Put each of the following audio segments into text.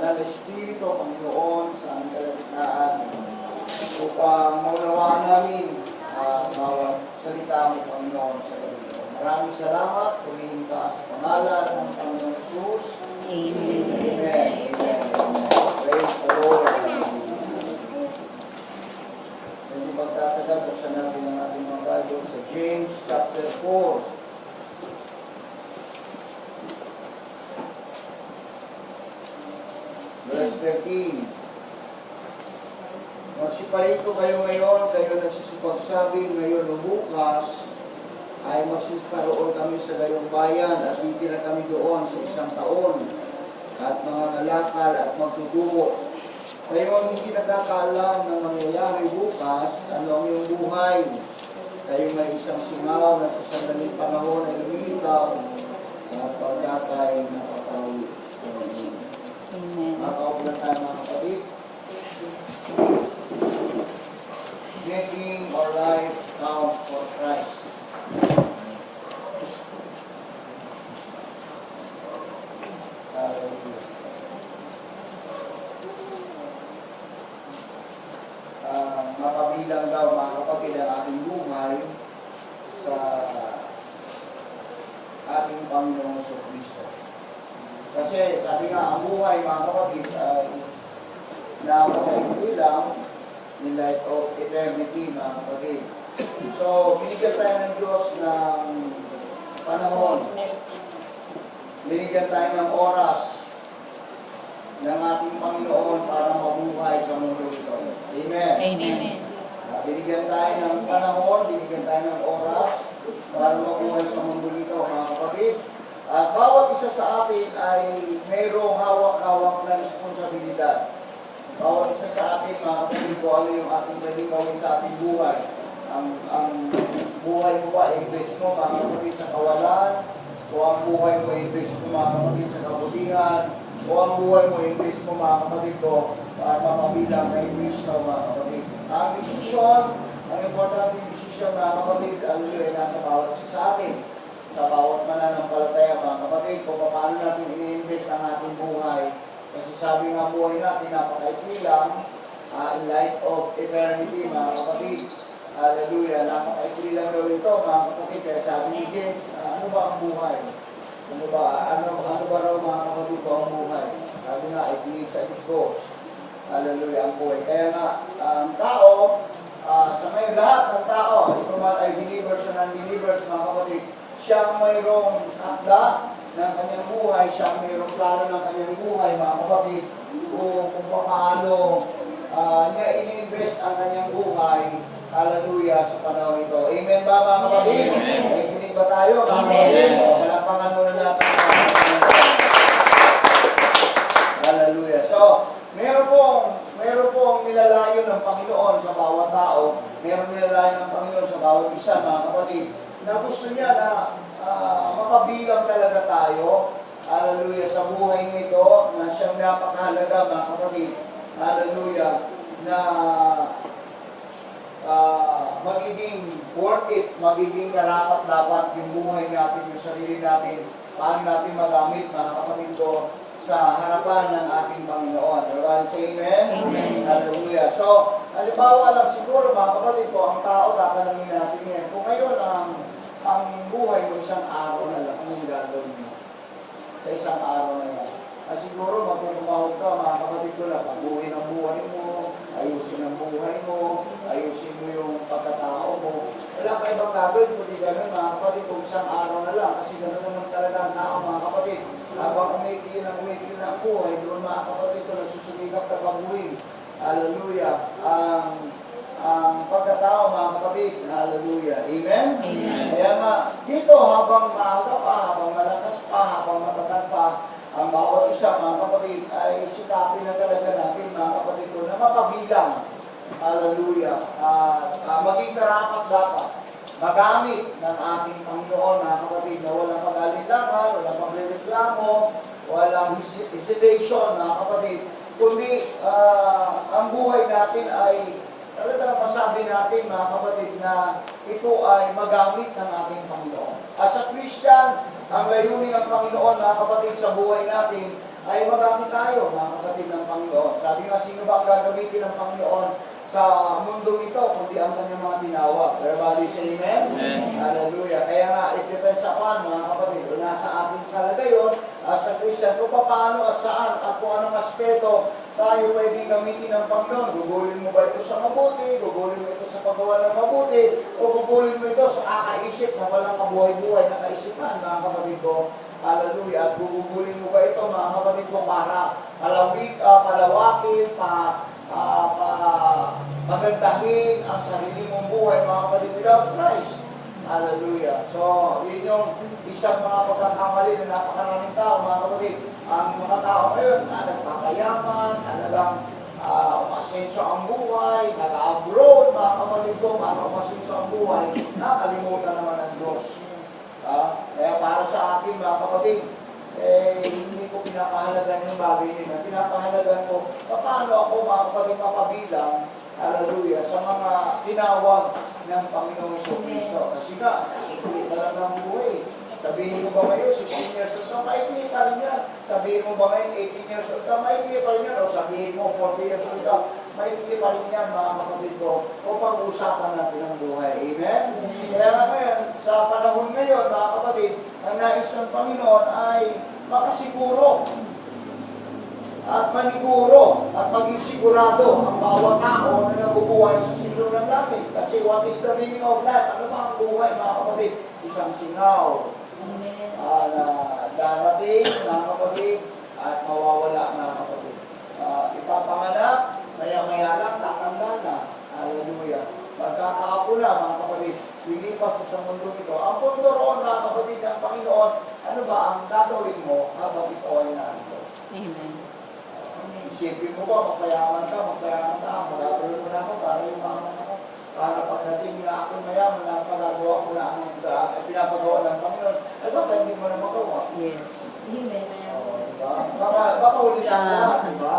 banal na Espiritu, Panginoon, sa aming kalagitnaan upang maunawaan namin bawat salita mo, Panginoon, sa gabi. Maraming salamat, pumingin ka sa pangalan ng Panginoon Jesus. Amen. Amen. Amen. Praise the Lord. Hindi magtatagal, buksan natin ang ating mga Bible sa James chapter 4. Verse 13. Magsipalito kayo ngayon, kayo nagsisipagsabi ngayon o bukas, ay magsiparoon kami sa gayong bayan at titira kami doon sa isang taon at mga ngalakal at magtutubo. Kayo ang hindi nakakaalam ng mangyayari bukas, ano ang iyong buhay. Kayo may isang singaw na sa sandaling panahon ay lumilitaw at pagkatay nakatawi. Amen. Makakaupo na tayo mga kapatid. Making our life count for Christ. Mapabilang daw mga kapatid ang ating buhay sa ating Panginoong Kristo. Kasi sabi nga, ang buhay mga kapatid ay napakaindi lang in light of eternity mga kapatid. So, binigyan tayo ng Diyos ng panahon. Binigyan tayo ng oras ng ating Panginoon para mabuhay sa mundo ito. Amen. Amen. Binigyan tayo ng panahon, binigyan tayo ng oras para mabuhay sa mundo ito mga kapatid. At bawat isa sa atin ay mayroong hawak-hawak na responsibilidad. Bawat isa sa atin, mga kapatid ko, ano yung ating pwedeng gawin sa ating buhay. Ang buhay mo ba, invest mo, mga kapatid, sa kawalan, o ang buhay mo, invest mo, mga kapatid, sa kabutihan, o ang buhay mo, invest mo, mga kapatid ko, para mapabilang kay Kristo, mga kapatid. Ang desisyon, ang importante desisyon, mga kapatid, ay nasa bawat isa sa atin. Sa bawat mananampalataya, mga kapatid, kung paano natin i-invest ang ating buhay. Kasi sabi nga buhay natin, napakaikli lang, in light of eternity, mga kapatid. Hallelujah, napakaikli lang daw ito, mga kapatid. Kaya sabi ni James, ano ba ang buhay? Ano ba raw, mga kapatid ko, ang buhay? Sabi nga, it lives and it goes. Hallelujah, ang buhay. Kaya nga, ang tao, sa ngayon lahat ng tao, ito man ay believers o non-believers, mga kapatid, siyang mayroong akda ng kanyang buhay, siyang mayroong plano ng kanyang buhay, mga kapatid, kung paano niya in-invest ang kanyang buhay, hallelujah, sa panahon ito. Amen ba, mga kapatid? May kinig ba tayo, mga kapatid? Malapangan muna natin. Hallelujah. So, meron pong nilalayo ng Panginoon sa bawat tao, meron nilalayo ng Panginoon sa bawat isa, mga kapatid, na gusto niya na makabilang talaga tayo, hallelujah, sa buhay nito, na siyang napakahalaga, mga kapatid, hallelujah, na magiging worth it, magiging karapat-dapat yung buhay natin, yung sarili natin, paano natin magamit, mga kapatid ko, sa harapan ng ating Panginoon. Everyone say amen? Amen. Hallelujah. So, halimbawa lang siguro, mga kapatid ko, ang tao, tatanungin natin yan. Kung ngayon ang buhay mo isang araw na lang, anong gagawin mo? Sa isang araw na yan. Siguro, magpupumahog ka, mga kapatid ko na, pagbuhin ang buhay mo, ayusin ang buhay mo, ayusin mo yung pagkatao mo. Wala ka ibang gagawin, kundi gano'n, mga kapatid, kung isang araw na lang, kasi gano'n naman talaga ang tao, mga kapatid. Habang umikil ang buhay, doon mga kapatid ko, nasusuligap na pagbuhin. Hallelujah. Ang pagkatao, mga kapatid, hallelujah. Amen? Amen. Kaya nga, dito, habang maaga pa, habang malakas pa, habang matagal pa, ang bawat isa, mga kapatid, ay sikapin na talaga natin, mga kapatid ko, na mapabilang. Hallelujah. Maging karapat-dapat. Magamit ng ating Panginoon, mga kapatid, na walang pag-alinlangan, walang pagreklamo, walang hesitation, mga kapatid, kundi ang buhay natin ay talagang masabi natin, mga kapatid, na ito ay magamit ng ating Panginoon. As a Christian, ang layunin ng Panginoon, mga kapatid, sa buhay natin ay magamit tayo, mga kapatid ng Panginoon. Sabi nga, sino ba ang gagamitin ng Panginoon sa mundo ito, kundi ang kanyang mga tinawag. Everybody say amen? Amen. Hallelujah. Kaya nga, it depends upon, mga kapatid, kung nasa atin talaga yun, as a Christian, kung paano at saan, at kung anong aspeto tayo pwedeng gamitin ng Panginoon. Gugulin mo ba ito sa mabuti? Gugulin mo ito sa paggawa ng mabuti? O gugulin mo ito sa kakaisip na walang kabuhay-buhay na kaisipan, mga kapatid ko? Hallelujah. At gugulin mo ba ito, mga kapatid ko, para palawakin, pagandahin ang sarili mong buhay, mga kapatid, without Christ. Hallelujah. So, yun yung isang mga pagkakamali na napakaraming tao, mga kapatid. Ang mga tao ngayon, nagpakayaman, talagang umasenso ang buhay, nag-abroad, mga kapatid ko, para umasenso ang buhay, nakalimutan naman ang Diyos. Kaya para sa akin, mga kapatid, hindi ko pinapahalagan yung bagay nila. Pinapahalagan ko, paano ako, mga kapatid, mapabilang, hallelujah, sa mga tinawag ng Panginoong Jesucristo. Kasi nga, ikulit na lang ang buhay. Sabihin mo ba ngayon, 16 years old ka, maikli pa rin yan. Sabihin mo ba ngayon, 18 years old ka, maikli pa rin yan. O sabihin mo, 40 years old ka, maikli pa rin yan, mga kapatid ko. O pag-usapan natin ang buhay. Amen? Kaya nga ngayon, sa panahon ngayon, mga kapatid, ang nais ng Panginoon ay makasiguro at maniguro at maging sigurado ang bawat tao na nabubuhay sa silong ng langit. Kasi what is the meaning of life? Ano ba ang buhay, mga kapatid? Isang singaw na darating, mga kapatid, at mawawala, mga kapatid. Ipapanganak, maya-maya lang, tatanda na. Hallelujah. Magkakaapo na, mga kapatid, lilipas sa mundo ito. Ang mundo roon, mga kapatid, ng Panginoon, ano ba ang gagawin mo habang ito ay narito? Amen. Isipin mo ba, magpayaman ka, magagawin mo na ako para yung mga ako. Para pagdating na ako mayaman, na pagagawa ko na ang pinapagawa ng Panginoon, ay baka hindi mo na magawa. Yes. Diba? Baka huli na ang lahat, diba?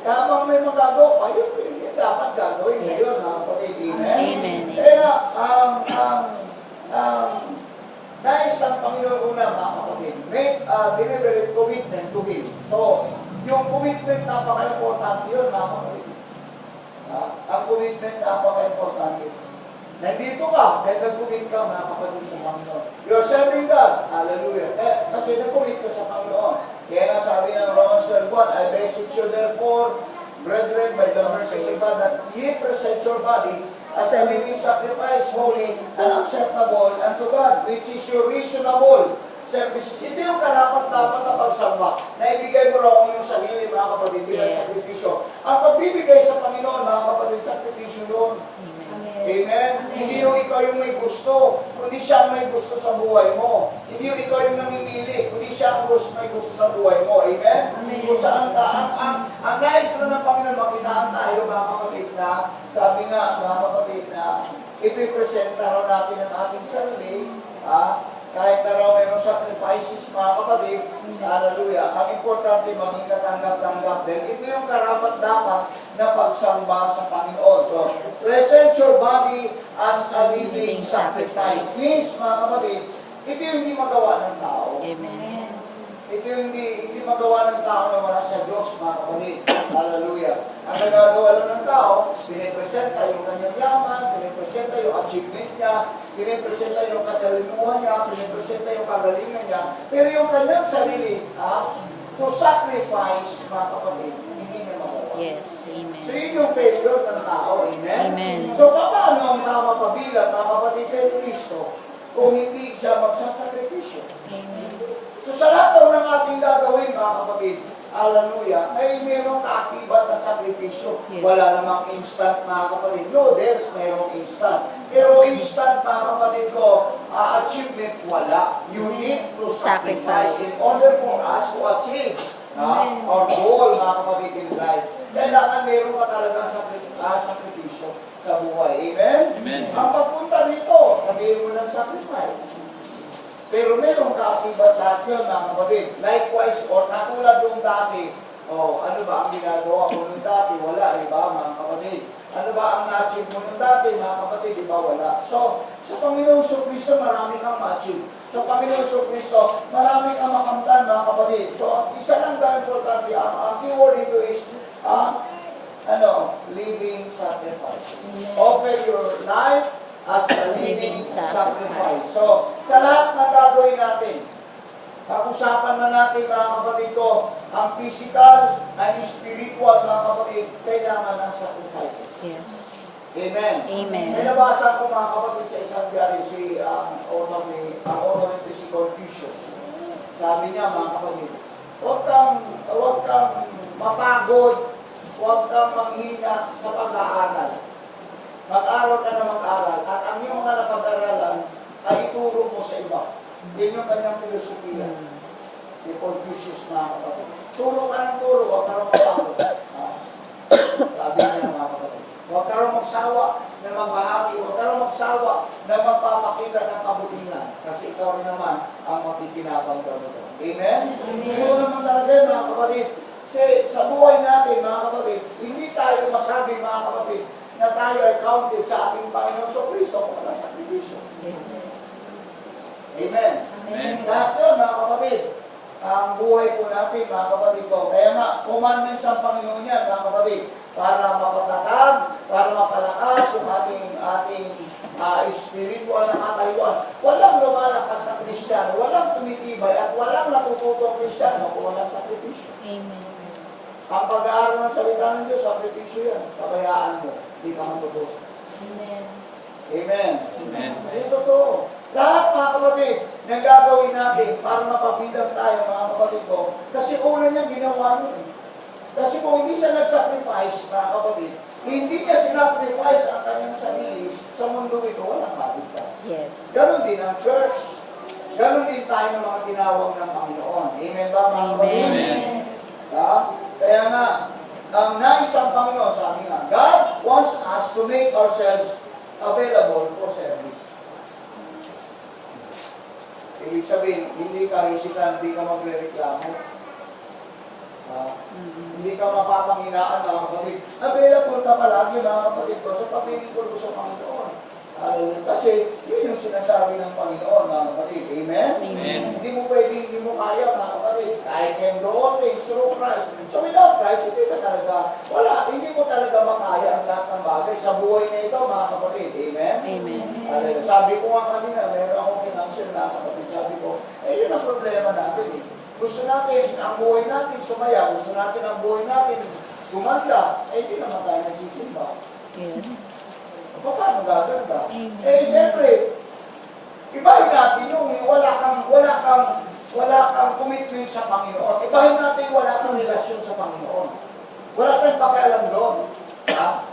Habang may magagawa pa, yun dapat gagawin Yes. ngayon, mga kapatid. Amen? Amen. Kaya, nais ang Panginoon una, mga kapatid, make a deliberate commitment to Him. So, yung commitment, napaka-importante yun, mga kapatid. Ang commitment, napaka-importante. Nandito ka, dahil nag-commit ka, mga kapatid, sa Panginoon. You're serving God. Hallelujah. Kasi nag-commit ka sa Panginoon. Kaya nga sabi ng Romans 12:1, I beseech you therefore, brethren, by the mercies of God, that ye present your body as a living sacrifice, holy and acceptable unto God, which is your reasonable services. Ito yung karapat-dapat na pagsamba na ibigay mo raw ang iyong sarili, mga kapatid, bilang sakripisyo. Ang pagbibigay sa Panginoon, mga kapatid, sakripisyo yun. Amen? Hindi yung ikaw yung may gusto, kundi siya ang may gusto sa buhay mo. Hindi yung ikaw yung namimili, kundi siya ang may gusto sa buhay mo. Amen? Kung saan ka, ang nais na ng Panginoon, makitaan tayo, mga kapatid, na sabi nga, mga kapatid, na ipipresenta raw natin ang ating sarili, kahit na raw mayroong sacrifices, mga kapatid, hallelujah, ang importante maging katanggap-tanggap din. Ito yung karapat-dapat na pagsamba sa Panginoon. So, present your body as a living sacrifice. Means, mga kapatid, ito yung hindi magawa ng tao. Amen. Ito yung hindi magawa ng tao na wala sa Diyos, mga kapatid. Hallelujah. Ang nagagawa lang ng tao, pinipresenta yung kanyang yaman, pinipresenta yung achievement niya, pinipresenta yung katalinuhan niya, pinipresenta yung kagalingan niya, pero yung kanyang sarili, to sacrifice, mga kapatid, hindi niya magawa. Yes. Amen. So yun yung failure ng tao. Amen? Amen. So paano ang tama pabilang, mga kapatid, kay Kristo, kung hindi siya magsasakripisyo? Amen. So sa lahat ng ating gagawin, mga kapatid, hallelujah, ay mayroong kaakibat na sakripisyo. Yes. Wala namang instant, mga kapatid. No, there's mayroong instant. Pero instant, mga kapatid ko, achievement, wala. You need to sacrifice in order for us to achieve our goal, mga kapatid, in life. Kailangan mayroong ka talagang sakripisyo sa buhay. Amen? Amen. Ang pagpunta rito, sabihin mo ng sacrifice. Pero merong kaakibat lahat yun, mga kapatid. Likewise, o katulad yung dati, ano ba ang ginagawa mo nung dati? Wala, di ba, mga kapatid? Ano ba ang na-achieve mo nung dati, mga kapatid? Di ba, wala. So, sa Panginoong Kristo, marami kang ma-achieve. sa Panginoon Jesucristo, maraming ang makamtan, mga kapatid. So, ang isa lang dahil importante, ang keyword dito is, living sacrifice. Offer your life as a living sacrifice. So, sa lahat ng gagawin natin, pag-usapan na natin, mga kapatid ko, ang physical and spiritual, mga kapatid, kailangan ng sacrifices. Yes. Amen. Amen. May nabasa ko, mga kapatid, sa isang diaryo, ang author nito si Confucius. Sabi niya, mga kapatid, huwag kang mapagod, huwag kang manghina sa pag-aaral. Mag-aral ka na mag-aral, at ang iyong mga napag-aralan ay ituro mo sa iba. Yan yung kanyang filosofiya ni Confucius, mga kapatid. Turo ka ng turo, huwag ka rin mapagod. Sabi niya, mga kapatid. Huwag ka rin magsawa na magbahagi, huwag ka rin magsawa na magpapakita ng kabutihan. Kasi ikaw rin naman ang makikinabang daw nito. Amen? Ito naman talaga, mga kapatid. Kasi sa buhay natin, mga kapatid, hindi tayo masabi, mga kapatid, na tayo ay counted sa ating Panginoon Jesucristo kung wala sakripisyo. Yes. Amen? Amen. Lahat yun, mga kapatid, ang buhay po natin, mga kapatid ko. Kaya nga, commandments ang Panginoon yan, mga kapatid, para mapatatag, para mapalakas yung ating spiritual na katayuan. Walang lumalakas sa Kristiyano, walang tumitibay, at walang natututong Kristiyano kung walang sakripisyo. Amen. Ang pag-aaral ng salita ng Diyos, sakripisyo yan. Pabayaan mo, hindi ka matututo. Amen. Amen. Amen. Ayun, totoo. Lahat, mga kapatid, na gagawin natin para mapabilang tayo, mga kapatid ko, kasi una niya ginawa yun eh. Kasi kung hindi siya nag-sacrifice, mga kapatid, hindi niya sinacrifice ang kanyang sarili sa mundo ito, walang maligtas. Yes. Ganon din ang church. Ganon din tayo ng mga tinawag ng Panginoon. Amen ba, mga kapatid? Amen. Kaya nga, ang nais ng Panginoon, sabi nga, God wants us to make ourselves available for service. Ibig sabihin, hindi ka hisitan, hindi ka magre-reklamo. Hindi ka mapapanghinaan, mga kapatid. Available ka palagi, mga kapatid ko, sa paglilingkod ko sa Panginoon. Hallelujah. Kasi, yun yung sinasabi ng Panginoon, mga kapatid. Amen? Amen. Hindi mo pwede, hindi mo kaya, mga kapatid. I can do all things through Christ. So, without Christ, hindi ka talaga, hindi mo talaga makaya ang lahat ng bagay sa buhay na ito, mga kapatid. Amen? Amen. Hallelujah. Sabi ko nga kanina, meron akong kinounsel na kapatid. Sabi ko, yun ang problema natin eh. Gusto natin ang buhay natin sumaya, gusto natin ang buhay natin gumanda, hindi naman tayo nagsisimba. Yes. Paano gaganda? Amen. Siyempre, ibahin natin yung wala kang commitment sa Panginoon. Ibahin natin wala kang relasyon sa Panginoon. Wala tayong pakialam doon.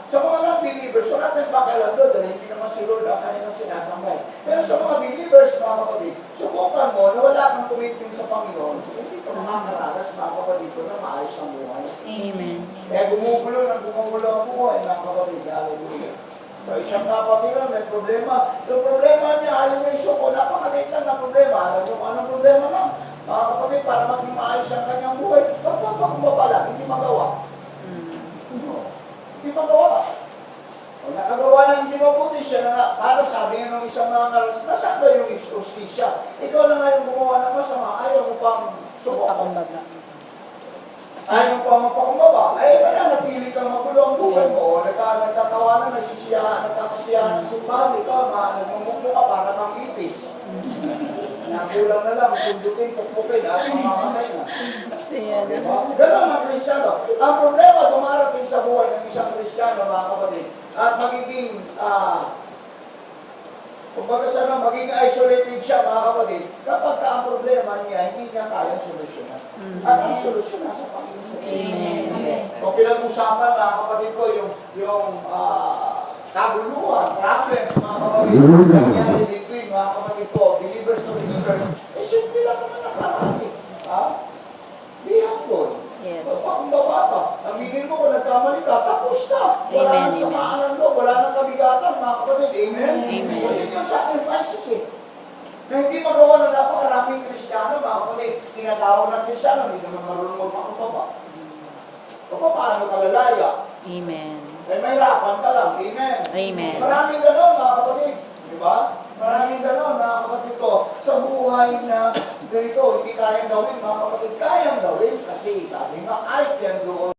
Sa mga non-believers, wala tayong pakialam doon dahil hindi naman si Lord ang kanilang sinasambay. Pero sa mga believers, mga kapatid, subukan mo na wala kang commitment sa Panginoon, hindi ka makakaranas, mga kapatid ko, na maayos ang buhay. Amen. Kaya gumugulo ang buhay, mga kapatid. Hallelujah. So, isang kapatid may problema. Yung problema niya, ayaw may suko, napakaliit lang na problema. Alam mo kung anong problema lang? Mga kapatid, para maging maayos ang kanyang buhay, pagpapakumbaba lang, hindi magawa. Hindi magawa. Kung nakagawa ng hindi mabuti siya na paano sabi ng isang mga naras, nasaan ba yung justisya? Ikaw na nga yung gumawa ng masama, ayaw mo pang suko. Pakumbaba. Ayaw mo pang mapakumbaba. Ay, mananatili kang magulo ang buhay mo. Nagtatawanan, nagkakasiyahan ng simbahan. Ikaw, nagmumukmo ka para kang ipis. Nakulang na lang, sundutin, pukpukin, at mamamatay na. Diba? Ganon ang Kristiyano. Ang problema dumarating sa buhay ng isang Kristiyano, mga kapatid, at magiging, magiging isolated siya, mga kapatid, kapag ang problema niya, hindi niya kayang solusyonan. At ang solusyon nasa Panginoon. Amen. Kung pinag-usapan, mga kapatid ko, yung kaguluhan, problems, mga kapatid, nangyari between, mga kapatid ko, believers to believers, simple lang naman ang parati. Be humble. Yes. Pakumbaba ka. Aminin mo kung nagkamali ka, tapos na. Wala Amen, nang samaan ng loob, wala nang kabigatan, mga kapatid. Amen? Amen. So yun yung sacrifices eh. Na hindi magawa ng napakaraming Kristiyano, mga kapatid. Tinatawag ng Kristiyano, hindi naman marunong magpakumbaba. O paano ka lalaya? Amen. Eh, mahirapan ka lang. Amen. Amen. Maraming gano'n, mga kapatid. Di ba? Maraming gano'n, mga kapatid ko, sa buhay na ganito, hindi kayang gawin, mga kapatid, kayang gawin kasi sabi nga, I can do all